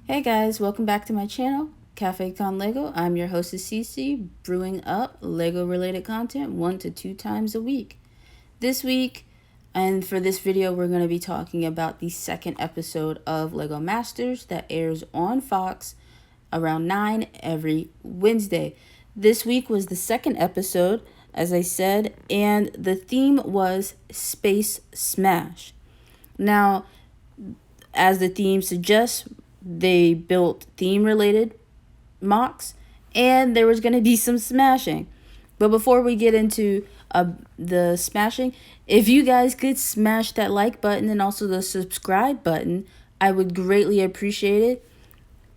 Hey guys, welcome back to my channel, Cafe Con Lego. I'm your hostess Cece, brewing up Lego related content 1 to 2 times a week. This week, and for this video, we're going to be talking about the second episode of Lego Masters that airs on Fox around 9 every Wednesday. This week was the second episode, as I said, and the theme was Space Smash. Now, as the theme suggests, they built theme related MOCs and there was going to be some smashing. But before we get into the smashing, if you guys could smash that like button and also the subscribe button, I would greatly appreciate it.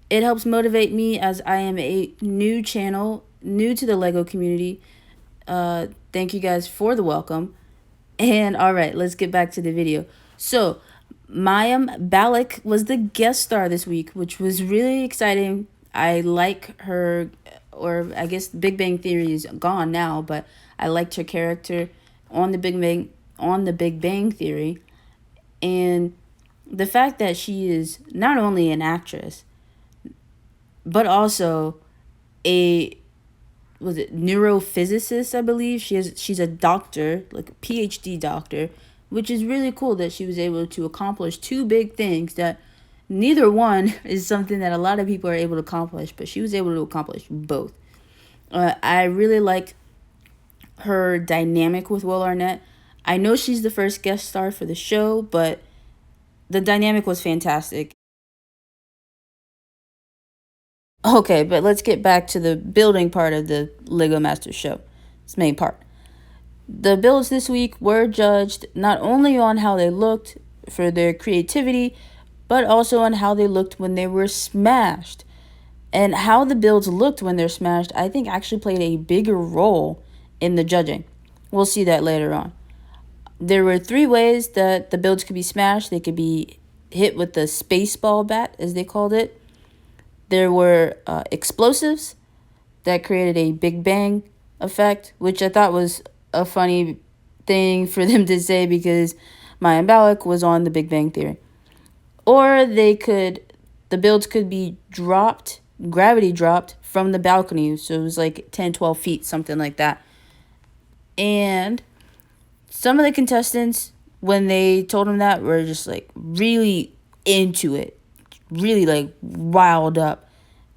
It helps motivate me as I am a new channel, new to the Lego community. Thank you guys for the welcome. And all right, let's get back to the video. So, Mayim Bialik was the guest star this week, which was really exciting. I like her, or I guess Big Bang Theory is gone now, but I liked her character on the Big Bang Theory, and the fact that she is not only an actress, but also a neurophysicist, I believe. She's a doctor, like a PhD doctor, which is really cool that she was able to accomplish two big things that neither one is something that a lot of people are able to accomplish, but she was able to accomplish both. I really liked her dynamic with Will Arnett. I know she's the first guest star for the show, but the dynamic was fantastic. Okay, but let's get back to the building part of the Lego Masters show. Its main part. The builds this week were judged not only on how they looked for their creativity, but also on how they looked when they were smashed. And how the builds looked when they're smashed, I think actually played a bigger role in the judging. We'll see that later on. There were 3 ways that the builds could be smashed. They could be hit with the space ball bat, as they called it. There were explosives that created a Big Bang effect, which I thought was a funny thing for them to say because Mayim Bialik was on the Big Bang Theory. Or the builds could be dropped, gravity dropped from the balcony. So it was like 10, 12 feet, something like that. And some of the contestants, when they told them that, were just like really into it, really like riled up.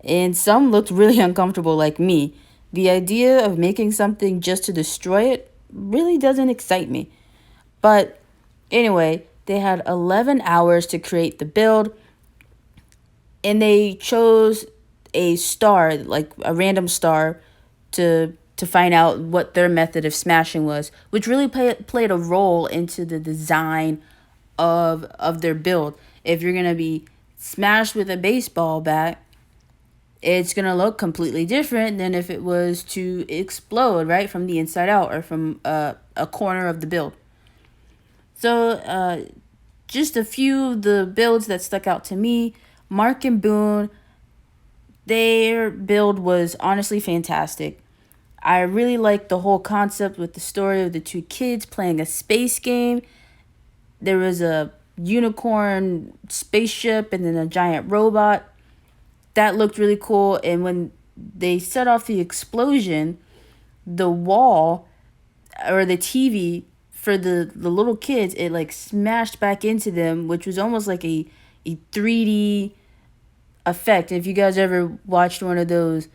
And some looked really uncomfortable, like me. The idea of making something just to destroy it really doesn't excite me. But anyway, they had 11 hours to create the build, and they chose a star, like a random star, to find out what their method of smashing was, which really played a role into the design of their build. If you're going to be smashed with a baseball bat, it's going to look completely different than if it was to explode, right, from the inside out or from a corner of the build. So just a few of the builds that stuck out to me. Mark and Boone, their build was honestly fantastic. I really liked the whole concept with the story of the 2 kids playing a space game. There was a unicorn spaceship and then a giant robot. That looked really cool. And when they set off the explosion, the wall or the TV for the little kids, it like smashed back into them, which was almost like a 3D effect. If you guys ever watched one of those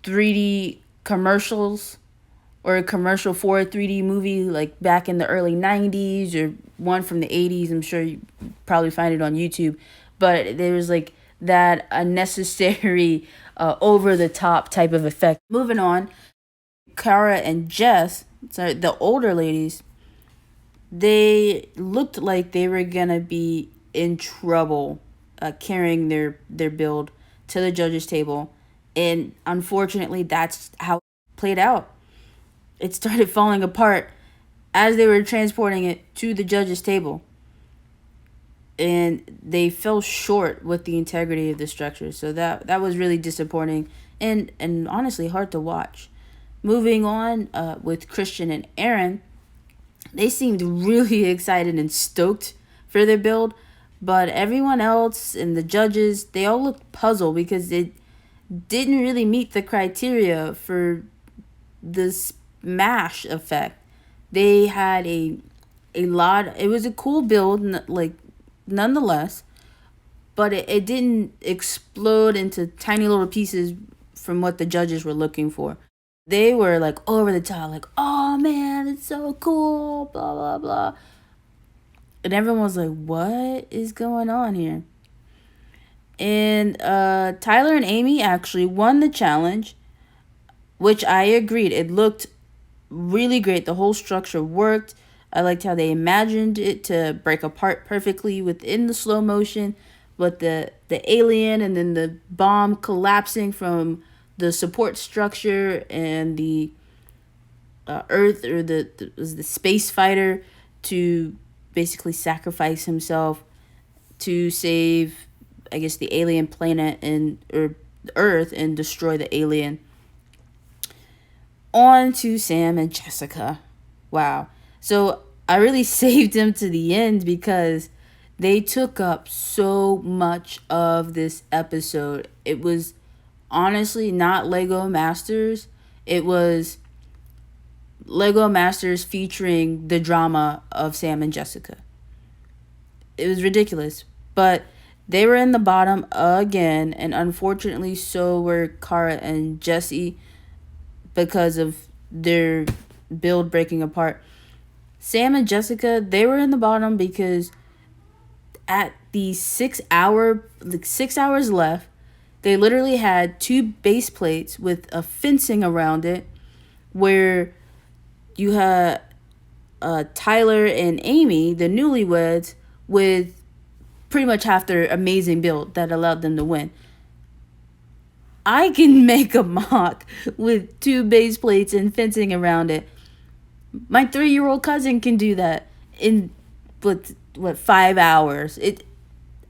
3D commercials or a commercial for a 3D movie like back in the early 90s or one from the 80s, I'm sure you probably find it on YouTube. But there was like that unnecessary over the top type of effect. Moving on, Kara and Jess, sorry, the older ladies, they looked like they were gonna be in trouble carrying their build to the judges table, and unfortunately that's how it played out. It started falling apart as they were transporting it to the judges table, and they fell short with the integrity of the structure. So that was really disappointing and honestly hard to watch. Moving on with Christian and Aaron, they seemed really excited and stoked for their build, But everyone else and the judges, they all looked puzzled because it didn't really meet the criteria for the smash effect. They had a lot. It was a cool build, like nonetheless, but it didn't explode into tiny little pieces from what the judges were looking for. They were like over the top, like, oh man, it's so cool, blah blah blah. And everyone was like, what is going on here? And Tyler and Amy actually won the challenge, which I agreed. It looked really great. The whole structure worked. I liked how they imagined it to break apart perfectly within the slow motion, but the alien and then the bomb collapsing from the support structure and the Earth, or the space fighter, to basically sacrifice himself to save, I guess, the alien planet and or Earth and destroy the alien. On to Sam and Jessica. Wow. So I really saved them to the end because they took up so much of this episode. It was honestly not Lego Masters. It was Lego Masters featuring the drama of Sam and Jessica. It was ridiculous. But they were in the bottom again, and unfortunately so were Cara and Jesse because of their build breaking apart. Sam and Jessica, they were in the bottom because at the 6 hours left, they literally had 2 base plates with a fencing around it, where you had Tyler and Amy, the newlyweds, with pretty much half their amazing build that allowed them to win. I can make a MOC with 2 base plates and fencing around it. My 3-year-old cousin can do that in 5 hours.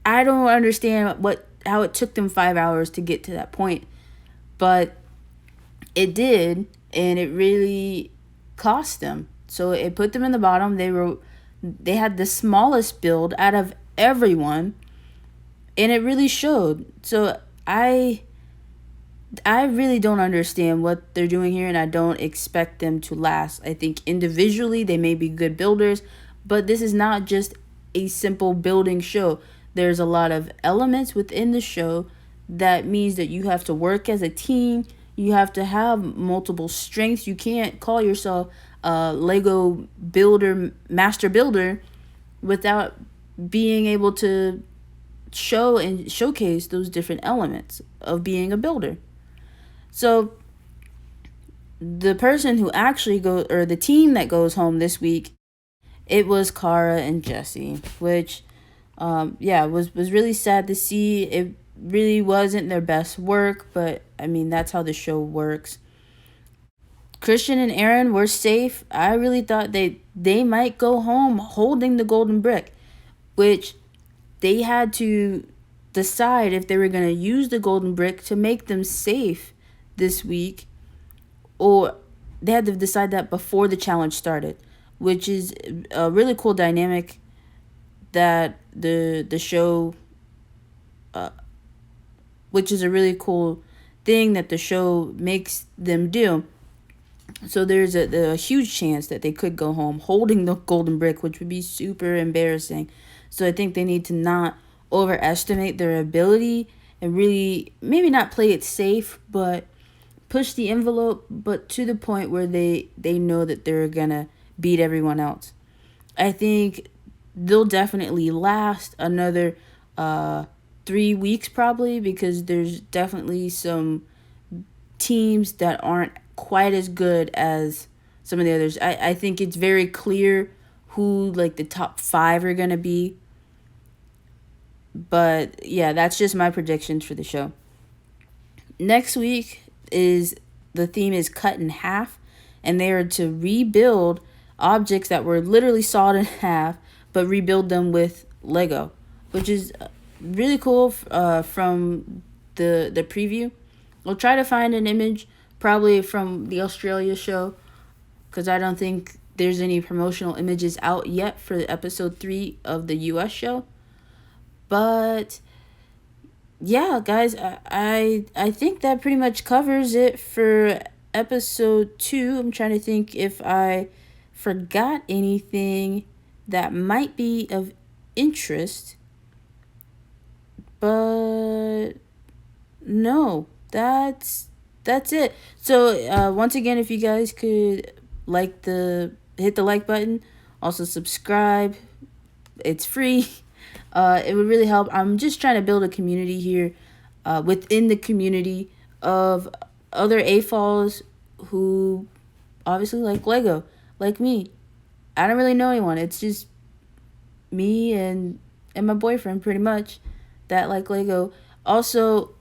I don't understand how it took them 5 hours to get to that point, but it did, and it really cost them. So it put them in the bottom. They had the smallest build out of everyone, and it really showed. So I really don't understand what they're doing here, and I don't expect them to last. I think individually they may be good builders, but this is not just a simple building show. There's a lot of elements within the show that means that you have to work as a team. You have to have multiple strengths. You can't call yourself a Lego builder, master builder, without being able to show and showcase those different elements of being a builder. So the person who actually goes, or the team that goes home this week, it was Cara and Jesse, which was really sad to see. It really wasn't their best work, but I mean, that's how the show works. Christian and Aaron were safe. I really thought they might go home holding the golden brick, which they had to decide if they were going to use the golden brick to make them safe this week, or they had to decide that before the challenge started, which is a really cool dynamic that the show, which is a really cool thing that the show makes them do. So there's a huge chance that they could go home holding the golden brick, which would be super embarrassing. So I think they need to not overestimate their ability and really maybe not play it safe, but push the envelope, but to the point where they know that they're gonna beat everyone else. I think they'll definitely last another 3 weeks probably, because there's definitely some teams that aren't quite as good as some of the others. I think it's very clear who like the top 5 are gonna be. But yeah, that's just my predictions for the show. Next week the theme is cut in half, and they are to rebuild objects that were literally sawed in half, but rebuild them with Lego, which is really cool from the preview. We'll try to find an image, probably from the Australia show, because I don't think there's any promotional images out yet for episode 3 of the US show. But yeah, guys, I think that pretty much covers it for episode 2. I'm trying to think if I forgot anything that might be of interest, but no, that's it. So once again, if you guys could hit the like button, also subscribe. It's free. It would really help. I'm just trying to build a community here, within the community of other AFOLs who obviously like Lego, like me. I don't really know anyone. It's just me and my boyfriend pretty much that like Lego. Also,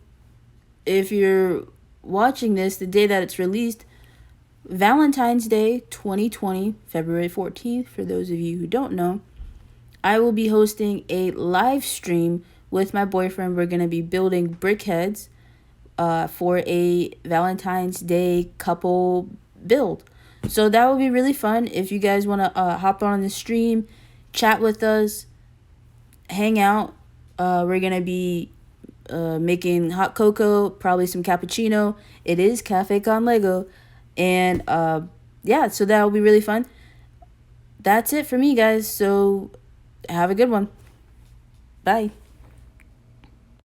if you're watching this the day that it's released, Valentine's Day 2020, February 14th, for those of you who don't know, I will be hosting a live stream with my boyfriend. We're going to be building BrickHeadz for a Valentine's Day couple build. So that will be really fun. If you guys want to hop on the stream, chat with us, hang out. We're going to be making hot cocoa, probably some cappuccino. It is Cafe Con Lego. And yeah, so that will be really fun. That's it for me, guys. So have a good one. Bye.